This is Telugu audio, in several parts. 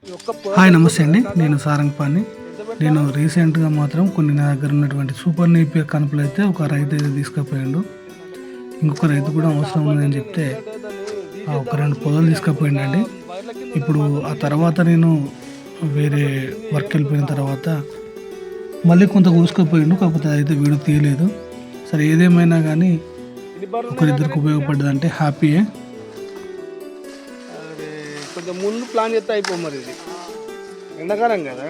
హాయ్ నమస్తే అండి, నేను సారంగపాణి. నేను రీసెంట్గా మాత్రం కొన్ని నా దగ్గర ఉన్నటువంటి సూపర్ నేపియర్ కనుపులు అయితే ఒక రైతు అయితే తీసుకుపోయాడు. ఇంకొక రైతు కూడా అవసరం ఉందని చెప్తే ఒక 2 పొలాలు తీసుకుపోయిండండి. ఇప్పుడు ఆ తర్వాత నేను వేరే వర్క్ వెళ్ళిపోయిన తర్వాత మళ్ళీ కొంత కోసుకుపోయిండు, కాకపోతే అయితే వీడియో తీయలేదు. సరే, ఏదేమైనా కానీ ఒకరిద్దరికి ఉపయోగపడ్డదంటే హ్యాపీయే. కొంచెం ముందు ప్లాన్ చేస్తే అయిపో, మరి ఇది ఎండాకాలం కదా.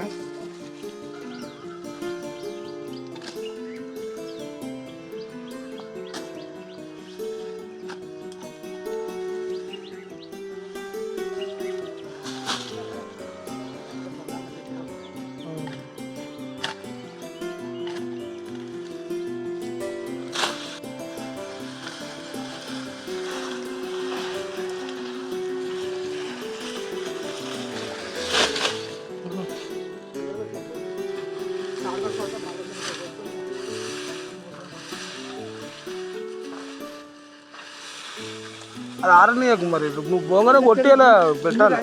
అది ఆరనీయకు, మరి నువ్వు బొంగనే కొట్టేలా పెట్టాలి,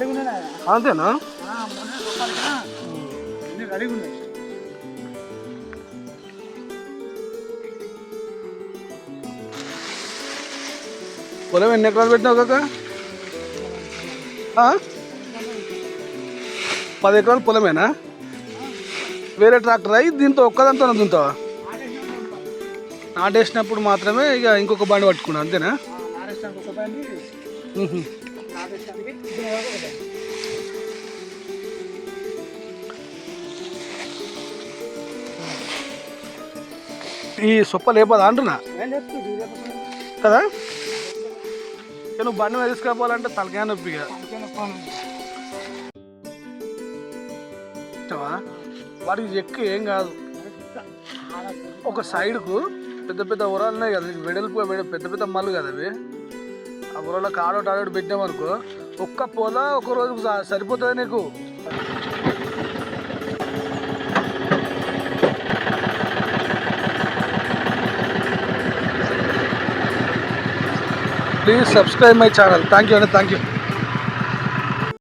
అంతేనా? పొలం ఎన్ని ఎకరాలు పెట్టినావు కాక? 10 ఎకరాలు పొలమేనా? వేరే ట్రాక్టర్ అయ్యి దీంతో ఒక్కదంతా దుంతావా? నాటేసినప్పుడు మాత్రమే ఇక ఇంకొక బండి పట్టుకున్నా, అంతేనా? ఈ సొప్ప లేపదా అంటున్నా కదా. నువ్వు బండి మీద తీసుకుపోవాలంటే తలకాయ నొప్పిగా. వాటికి ఎక్కి ఏం కాదు, ఒక సైడ్కు పెద్ద పెద్ద ఉరాలు ఉన్నాయి కదా, వెడల్పు పెద్ద పెద్ద మల్లు కదా అవి. ఆ ఉరలకు ఆడోటి పెట్టామనుకో, ఒక్క పొల ఒక రోజుకు సరిపోతుంది నీకు. Please subscribe my channel. Thank you అండి, థ్యాంక్ యూ.